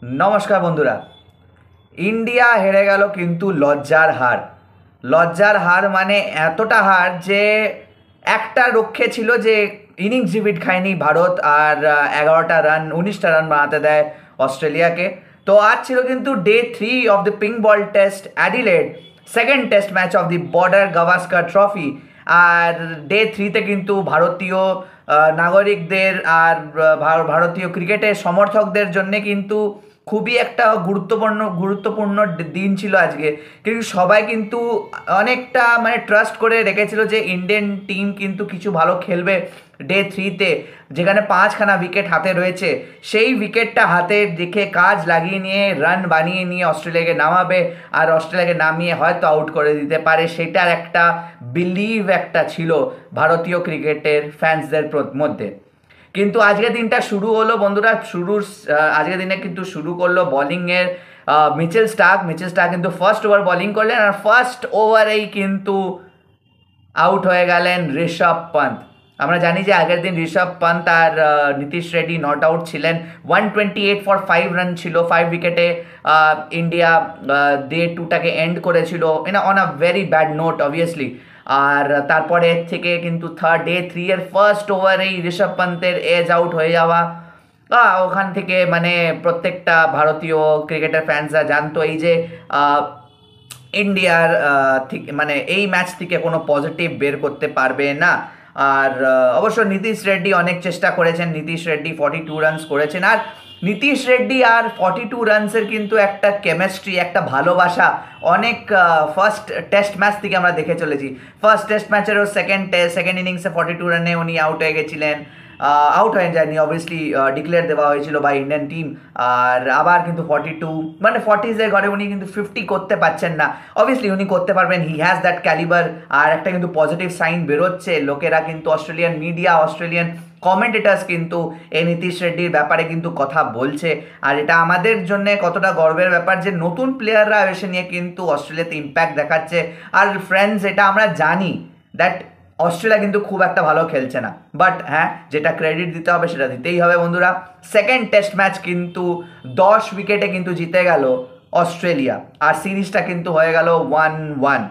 নমস্কার বন্ধুরা। ইন্ডিয়া হেরে গেল কিন্তু লজ্জার হার। লজ্জার হার মানে এতটা হার যে একটা রক্ষে ছিল যে ইনিংস রিপিট খায়নি ভারত, আর 11টা রান 19টা রান বানাতে দেয় অস্ট্রেলিয়াকে। তো আজ ছিল কিন্তু day 3 of the pink ball test Adelaide, second test match of the Border Gavaskar trophy. আর ডে 3তে কিন্তু ভারতীয় নাগরিকদের আর ভারতীয় ক্রিকেটের সমর্থকদের জন্যে কিন্তু খুবই একটা গুরুত্বপূর্ণ দিন ছিল আজকে। কিন্তু সবাই কিন্তু অনেকটা মানে ট্রাস্ট করে রেখেছিল যে ইন্ডিয়ান টিম কিন্তু কিছু ভালো খেলবে ডে 3তে, যেখানে 5খানা উইকেট হাতে রয়েছে। সেই উইকেটটা হাতে রেখে কাজ লাগিয়ে নিয়ে রান বানিয়ে নিয়ে অস্ট্রেলিয়াকে নামাবে, আর অস্ট্রেলিয়াকে নামিয়ে হয়তো আউট করে দিতে পারে, সেটার একটা বিলিভ একটা ছিল ভারতীয় ক্রিকেটের ফ্যান্সদের মধ্যে। কিন্তু আজকের দিনটা শুরু হলো বন্ধুরা, আজকের দিনে কিন্তু শুরু করলো বোলিংয়ের মিচেল স্টার্ক কিন্তু ফার্স্ট ওভার বোলিং করলেন, আর ফার্স্ট ওভারেই কিন্তু আউট হয়ে গেলেন ঋষভ পান্ত। আমরা জানি যে আগের দিন ঋষভ পান্ত আর নীতিশ রেড্ডি নট আউট ছিলেন। 128 ফর 5 রান ছিল, 5 উইকেটে ইন্ডিয়া ডে 2টাকে এন্ড করেছিল on a very bad note obviously. আর তারপরে থেকে কিন্তু ডে 3 এর ফার্স্ট ওভারেই ঋষভ পান্তের এজ আউট হয়ে যাওয়া, ওখান থেকে মানে প্রত্যেকটা ভারতীয় ক্রিকেটার ফ্যান্সরা জানতো এই যে ইন্ডিয়ার ঠিক মানে এই ম্যাচ থেকে কোনো পজিটিভ বের করতে পারবে না। আর অবশ্য নীতিশ রেড্ডি অনেক চেষ্টা করেছেন, নীতিশ রেড্ডি 42 রানস করেছেন। আর নীতিশ রেড্ডি আর 42 রানসের কিন্তু একটা কেমিস্ট্রি, একটা ভালোবাসা অনেক ফার্স্ট টেস্ট ম্যাচ থেকে আমরা দেখে চলেছি। ফার্স্ট টেস্ট ম্যাচেরও সেকেন্ড ইনিংসে 42 রানে উনি আউট হয়ে গেছিলেন, আউট হয়ে যায়নি অবভিয়াসলি, ডিক্লেয়ার দেওয়া হয়েছিল বাই ইন্ডিয়ান টিম। আর আবার কিন্তু 42 মানে 40s-এর ঘরে উনি কিন্তু 50 করতে পারছেন না। অবভিয়াসলি উনি করতে পারবেন, হি হ্যাজ দ্যাট ক্যালিবার। আর একটা কিন্তু পজিটিভ সাইন বেরোচ্ছে, লোকেরা কিন্তু অস্ট্রেলিয়ান মিডিয়া, অস্ট্রেলিয়ান কমেন্টেটার্স কিন্তু এই নীতিশ রেড্ডির ব্যাপারে কিন্তু কথা বলছে। আর এটা আমাদের জন্য কতটা গর্বের ব্যাপার যে নতুন প্লেয়াররা এসে নিয়ে কিন্তু অস্ট্রেলিয়াতে ইম্প্যাক্ট দেখাচ্ছে। আর ফ্রেন্ডস, এটা আমরা জানি দ্যাট অস্ট্রেলিয়া কিন্তু খুব একটা ভালো খেলছে না, বাট হ্যাঁ, যেটা ক্রেডিট দিতে হবে সেটা দিতেই হবে বন্ধুরা। সেকেন্ড টেস্ট ম্যাচ কিন্তু 10 উইকেটে কিন্তু জিতে গেল অস্ট্রেলিয়া, আর সিরিজটা কিন্তু হয়ে গেল 1-1।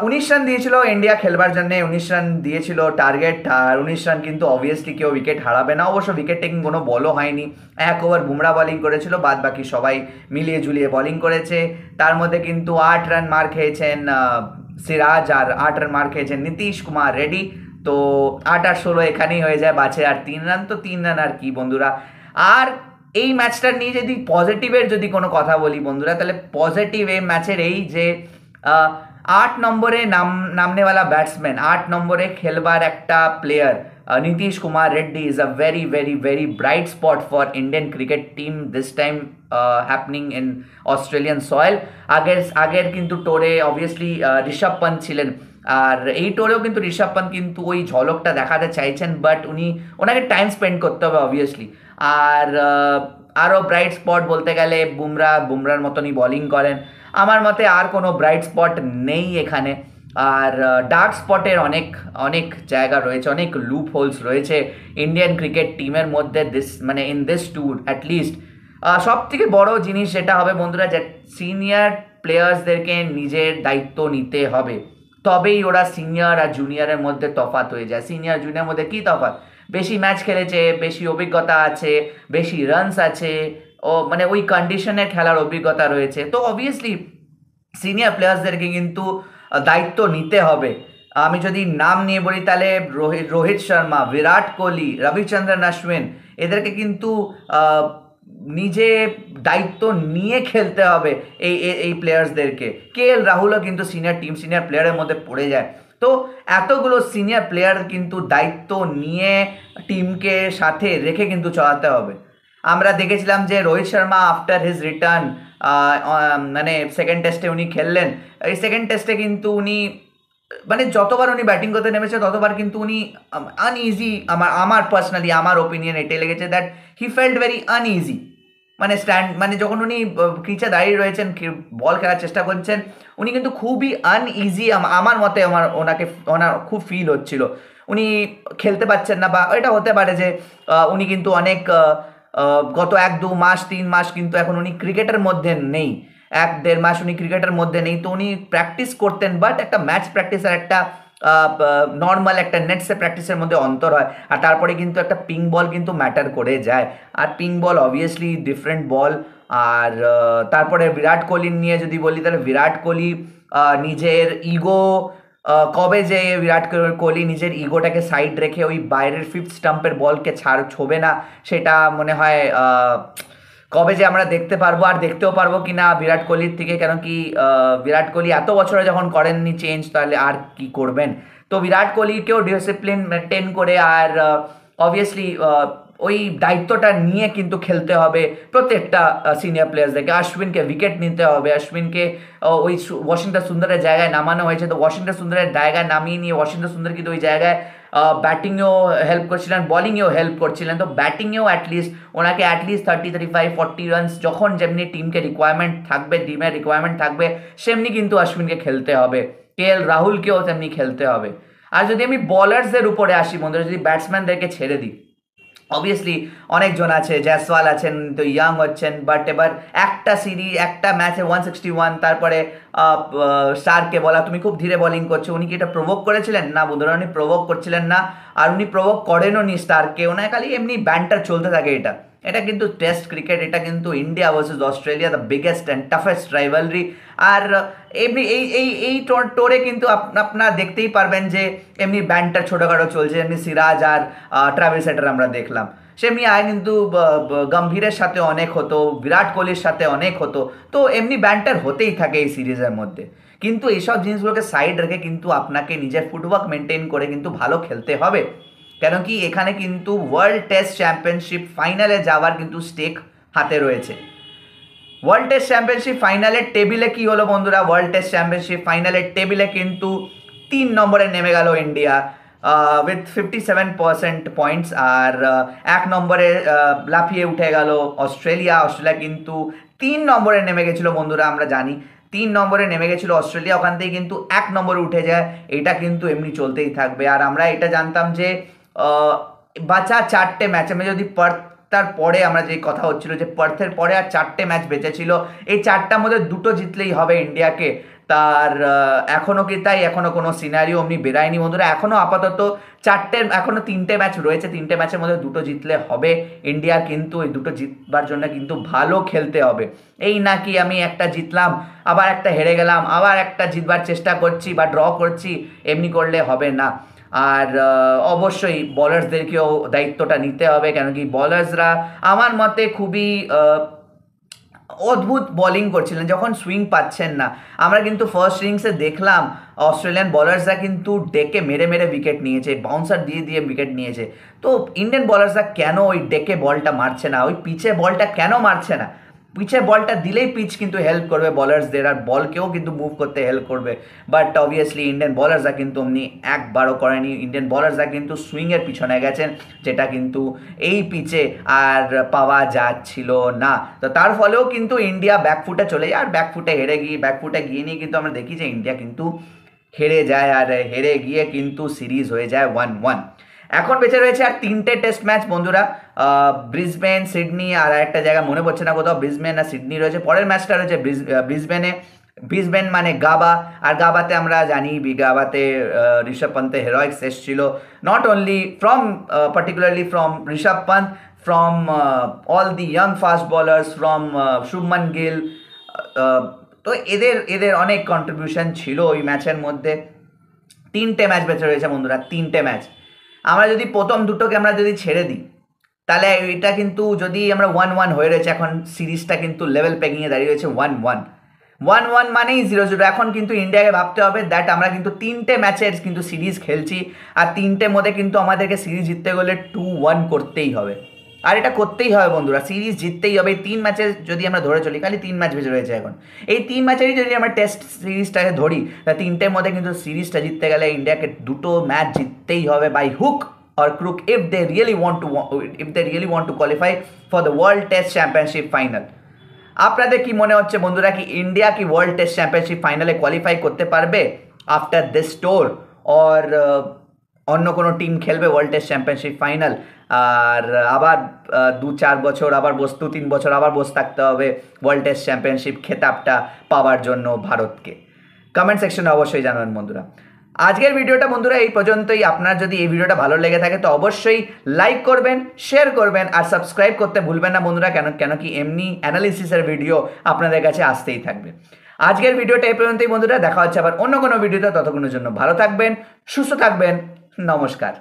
19 রান দিয়েছিল ইন্ডিয়া খেলবার জন্য, 19 রান দিয়েছিল টার্গেট। আর 19 রান কিন্তু অবভিয়াসলি কেউ উইকেট হারাবে না। অবশ্য উইকেট টেকিং কোনো বলও হয়নি, 1 ওভার বুমরা বোলিং করেছিল, বাদ বাকি সবাই মিলিয়ে ঝুলিয়ে বোলিং করেছে। তার মধ্যে কিন্তু 8 রান মার খেয়েছেন সিরাজ, আর 8 রান মার খেয়েছেন নীতিশ কুমার রেড্ডি। তো 8 আর 16 এখানেই হয়ে যায়, বাঁচে আর 3 রান। তো 3 রান আর কি বন্ধুরা। আর এই ম্যাচটা নিয়ে যদি পজিটিভের যদি কোনো কথা বলি বন্ধুরা, তাহলে পজিটিভ এই ম্যাচের এই যে 8 নম্বরে নামনেওয়ালা ব্যাটসম্যান, 8 নম্বরে খেলবার একটা player Nitish Kumar Reddy is a very very very bright spot for Indian cricket team this time happening in Australian soil. আগের কিন্তু টোরে অবভিয়াসলি ঋষভ পান্ত ছিলেন, আর এই টোরেও কিন্তু ঋষভ পান্ত কিন্তু ওই ঝলকটা দেখাতে চাইছেন, বাট ওনাকে টাইম স্পেন্ড করতে হবে অবভিয়াসলি। আর আরও ব্রাইট স্পট বলতে গেলে বুমরার মতনই বোলিং করেন। আমার মতে আর কোনো ব্রাইট স্পট নেই এখানে। আর ডার্ক স্পটের অনেক অনেক জায়গা রয়েছে, অনেক লুপ হোলস রয়েছে ইন্ডিয়ান ক্রিকেট টিমের মধ্যে, মানে ইন দিস ট্যুর অ্যাটলিস্ট। সব থেকে বড় জিনিস যেটা হবে বন্ধুরা, যে সিনিয়র প্লেয়ার্সদেরকে নিজের দায়িত্ব নিতে হবে, তবেই ওরা সিনিয়র আর জুনিয়রের মধ্যে তফাৎ হয়ে যায়। সিনিয়র জুনিয়র মধ্যে কী তফাৎ? বেশি ম্যাচ খেলেছে, বেশি অভিজ্ঞতা আছে, বেশি রানস আছে, ও মানে ওই কন্ডিশনে খেলার অভিজ্ঞতা রয়েছে। তো অবভিয়াসলি সিনিয়র প্লেয়ার্সদেরকে কিন্তু দায়িত্ব নিতে হবে। আমি যদি নাম নিয়ে বলি তাহলে রোহিত শর্মা, বিরাট কোহলি, রবিচন্দ্রন অশ্বিন, এদেরকে কিন্তু নিজে দায়িত্ব নিয়ে খেলতে হবে এই প্লেয়ার্সদেরকে। রাহুলও কিন্তু সিনিয়র প্লেয়ারের মধ্যে পড়ে যায়। তো এতগুলো সিনিয়র প্লেয়ার কিন্তু দায়িত্ব নিয়ে টিমকে সাথে রেখে কিন্তু চলাতে হবে। আমরা দেখেছিলাম যে Rohit Sharma after his return, মানে সেকেন্ড টেস্টে উনি খেললেন। এই সেকেন্ড টেস্টে কিন্তু উনি মানে যতবার উনি ব্যাটিং করতে নেমেছে ততবার কিন্তু উনি আনইজি, আমার পার্সোনালি আমার ওপিনিয়ন এটাই লেগেছে that he felt very uneasy. মানে যখন উনি ক্রিচে দাঁড়িয়ে রয়েছেন, বল খেলার চেষ্টা করছেন, উনি কিন্তু খুবই আনইজি, আমার মতে ওনার খুব ফিল হচ্ছিল উনি খেলতে পারছেন না। বা এটা হতে পারে যে উনি কিন্তু অনেক গত 1-2 মাস 3 মাস কিন্তু এখন উনি ক্রিকেটের মধ্যে নেই, 1-1.5 মাস উনি ক্রিকেটের মধ্যে নেই। তো উনি প্র্যাকটিস করতেন, বাট একটা ম্যাচ প্র্যাকটিস আর একটা নর্মাল একটা নেটসে প্র্যাকটিসের মধ্যে অন্তর হয়। আর তারপরে কিন্তু একটা পিঙ্ক বল কিন্তু ম্যাটার করে যায়, আর pink ball obviously different ball. আর তারপরে বিরাট কোহলি নিয়ে যদি বলি, তাহলে বিরাট কোহলি নিজের ইগো, কবে যে বিরাট কোহলি নিজের ইগোটাকে সাইড রেখে ওই বাইরের ফিফথ স্টাম্পের বলকে ছোবে না, সেটা মনে হয় কবে যে আমরা দেখতে পারবো, আর দেখতেও পারবো কি না বিরাট কোহলির থেকে। কেন কি বিরাট কোহলি এত বছরে যখন করেননি চেঞ্জ, তাহলে আর কি করবেন। তো বিরাট কোহলিকেও ডিসিপ্লিন মেনটেন করে আর অবভিয়াসলি ওই দায়িত্বটা নিয়ে কিন্তু খেলতে হবে প্রত্যেকটা সিনিয়র প্লেয়ার্সদেরকে। অশ্বিনকে উইকেট নিতে হবে, অশ্বিনকে ওই ওয়াশিংটন সুন্দরের জায়গায় নামানো হয়েছে, তো ওয়াশিংটন সুন্দরের জায়গায় নামিয়ে নিয়ে ওয়াশিংটন সুন্দর কিন্তু ওই জায়গায় ব্যাটিংয়েও হেল্প করছিলেন, বলিংয়েও হেল্প করছিলেন। তো ব্যাটিংয়েও অ্যাটলিস্ট ওনাকে অ্যাটলিস্ট 30-35-40 রানস যখন যেমনি টিমকে রিকোয়ারমেন্ট থাকবে, টিমের রিকোয়ারমেন্ট থাকবে, সেমনি কিন্তু অশ্বিনকে খেলতে হবে, KL রাহুলকেও তেমনি খেলতে হবে। আর যদি আমি বলার্সদের উপরে আসি বন্ধুরা, যদি ব্যাটসম্যানদেরকে ছেড়ে দিই, অবভিয়াসলি অনেকজন আছে, জয়সওয়াল আছেন, তো ইয়াং হচ্ছেন, বাট এবার একটা সিরিজ একটা ম্যাচে 161, তারপরে স্টারকে বলা তুমি খুব ধীরে বোলিং করছো, উনি কি এটা প্রভোগ করেছিলেন? না বন্ধুরা, উনি প্রভোগ করছিলেন না, আর উনি প্রভোগ করেনও নি স্টারকে, ওনার খালি এমনি ব্যান্টার চলতে থাকে। এটা এটা কিন্তু টেস্ট ক্রিকেট, এটা কিন্তু India versus Australia, the biggest and toughest rivalry. আর এমনি এই টোরে কিন্তু আপনারা দেখতেই পারবেন যে এমনি ব্যান্ডটা ছোটোখাটো চলছে, এমনি সিরাজ আর ট্রাভিস হেডের আমরা দেখলাম, সেমনি আয় কিন্তু গম্ভীরের সাথে অনেক হতো, বিরাট কোহলির সাথে অনেক হতো। তো এমনি ব্যান্টার হতেই থাকে এই সিরিজের মধ্যে, কিন্তু এইসব জিনিসগুলোকে সাইড রেখে কিন্তু আপনাকে নিজের ফুটওয়ার্ক মেনটেন করে কিন্তু ভালো খেলতে হবে। কেন কি এখানে কিন্তু ওয়ার্ল্ড টেস্ট চ্যাম্পিয়নশিপ ফাইনালে যাওয়ার কিন্তু স্টেক হাতে রয়েছে। ওয়ার্ল্ড টেস্ট চ্যাম্পিয়নশিপ ফাইনালের টেবিলে কি হলো বন্ধুরা, ওয়ার্ল্ড টেস্ট চ্যাম্পিয়নশিপ ফাইনালের টেবিলে কিন্তু 3 নম্বরে নেমে গেল ইন্ডিয়া উইথ 57% পয়েন্টস। আর 1 নম্বরে লাফিয়ে উঠে গেল অস্ট্রেলিয়া। অস্ট্রেলিয়া কিন্তু 3 নম্বরে নেমে গেছিলো বন্ধুরা, আমরা জানি 3 নম্বরে নেমে গেছিলো অস্ট্রেলিয়া, ওখান থেকে কিন্তু 1 নম্বরে উঠে যায়। এটা কিন্তু এমনি চলতেই থাকবে। আর আমরা এটা জানতাম যে বাঁচা 4টে ম্যাচ, আমি যদি তারপরে আমরা যে কথা হচ্ছিল যে পার্থের পরে আর 4টে ম্যাচ বেঁচে ছিল, এই 4টার মধ্যে 2টো জিতলেই হবে ইন্ডিয়াকে। তার এখনও কি তাই, এখনও কোনো সিনারিও অমনি বেরায়নি বন্ধুরা, এখনও আপাতত এখনও 3টে ম্যাচ রয়েছে, 3টে ম্যাচের মধ্যে 2টো জিতলে হবে ইন্ডিয়ার। কিন্তু এই 2টো জিতবার জন্য কিন্তু ভালো খেলতে হবে, এই না কি আমি একটা জিতলাম আবার একটা হেরে গেলাম, আবার একটা জিতবার চেষ্টা করছি বা ড্র করছি, এমনি করলে হবে না। আর অবশ্যই বলার্সদেরকেও দায়িত্বটা নিতে হবে, কেন কি বলার্সরা আমার মতে খুবই অদ্ভুত বোলিং করছিলেন যখন সুইং পাচ্ছেন না। আমরা কিন্তু ফার্স্ট ইনিংসে দেখলাম অস্ট্রেলিয়ান বলার্সরা কিন্তু ডেকে মেরে মেরে উইকেট নিয়েছে, বাউন্সার দিয়ে দিয়ে উইকেট নিয়েছে। তো ইন্ডিয়ান বলার্সরা কেন ওই ডেকে বলটা মারছে না, ওই পিচে বলটা কেন মারছে না? পিচে বলটা দিলেই পিচ কিন্তু হেল্প করবে বলার্সদের, আর বলকেও কিন্তু মুভ করতে হেল্প করবে। বাট অবভিয়াসলি ইন্ডিয়ান বলার্সরা কিন্তু অমনি একবারও করেনি। ইন্ডিয়ান বলার্সরা কিন্তু সুইংয়ের পিছনে গেছেন, যেটা কিন্তু এই পিচে আর পাওয়া যাচ্ছিল না। তো তার ফলেও কিন্তু ইন্ডিয়া ব্যাকফুটে চলে যায়, আর ব্যাকফুটে গিয়ে নিয়ে কিন্তু আমরা দেখি যে ইন্ডিয়া কিন্তু হেরে যায়, আর হেরে গিয়ে কিন্তু সিরিজ হয়ে যায় 1-1। এখন বেঁচে রয়েছে আর 3টে টেস্ট ম্যাচ বন্ধুরা, ব্রিসবেন, সিডনি, আর একটা জায়গা মনে পড়ছে না কোথাও, ব্রিসবেন না সিডনি রয়েছে। পরের ম্যাচটা রয়েছে ব্রিসবেন মানে গাবা, আর গাবাতে আমরা জানি গাবাতে ঋষভ পন্থের হেরোইক্স এসেছিল, not only from particularly from Rishabh Pant, from all the young fast bowlers, from Shubman Gill. তো এদের অনেক কন্ট্রিবিউশন ছিল ওই ম্যাচের মধ্যে। 3টে ম্যাচ বেঁচে রয়েছে বন্ধুরা, 3টে ম্যাচ। আমরা যদি প্রথম দুটোকে আমরা যদি ছেড়ে দিই, তাহলে এটা কিন্তু যদি আমরা 1-1 হয়ে রয়েছে, এখন সিরিজটা কিন্তু লেভেল পেকিংয়ে দাঁড়িয়ে রয়েছে 1-1 মানেই 0-0। এখন কিন্তু ইন্ডিয়াকে ভাবতে হবে দ্যাট আমরা কিন্তু 3টে ম্যাচের কিন্তু সিরিজ খেলছি, আর 3টের মধ্যে কিন্তু আমাদেরকে সিরিজ জিততে গেলে 2-1 করতেই হবে। আর এটা করতেই হবে বন্ধুরা, সিরিজ জিততেই হবে। এই 3 ম্যাচে যদি আমরা ধরে চলি, খালি 3 ম্যাচ বেঁচে রয়েছে এখন, এই 3 ম্যাচেরই যদি আমরা টেস্ট সিরিজটাকে ধরি, তা 3টের মধ্যে কিন্তু সিরিজটা জিততে গেলে ইন্ডিয়াকে 2টো ম্যাচ জিততেই হবে by hook or crook if they really want to qualify for the World Test Championship final. আপনাদের কি মনে হচ্ছে বন্ধুরা, কি ইন্ডিয়া কি ওয়ার্ল্ড টেস্ট চ্যাম্পিয়নশিপ ফাইনালে কোয়ালিফাই করতে পারবে আফটার দিস টোর, অর অন্য কোনো টিম খেলবে ওয়ার্ল্ড টেস্ট চ্যাম্পিয়নশিপ ফাইনাল, আর আবার 2-4 বছর আবার 2-3 বছর আবার বসে থাকতে হবে ওয়ার্ল্ড টেস্ট চ্যাম্পিয়নশিপ খেতাবটা পাওয়ার জন্য ভারতকে? কমেন্ট সেকশনে অবশ্যই জানাবেন বন্ধুরা। আজকের ভিডিওটা বন্ধুরা এই পর্যন্তই। আপনার যদি এই ভিডিওটা ভালো লেগে থাকে তো অবশ্যই লাইক করবেন, শেয়ার করবেন আর সাবস্ক্রাইব করতে ভুলবেন না বন্ধুরা, কেন কি এমনি অ্যানালিসিসের ভিডিও আপনাদের কাছে আসতেই থাকবে। আজকের ভিডিওটা এই পর্যন্তই বন্ধুরা, দেখা হচ্ছে আবার অন্য কোনো ভিডিওতে। ততক্ষণের জন্য ভালো থাকবেন, সুস্থ থাকবেন, নমস্কার।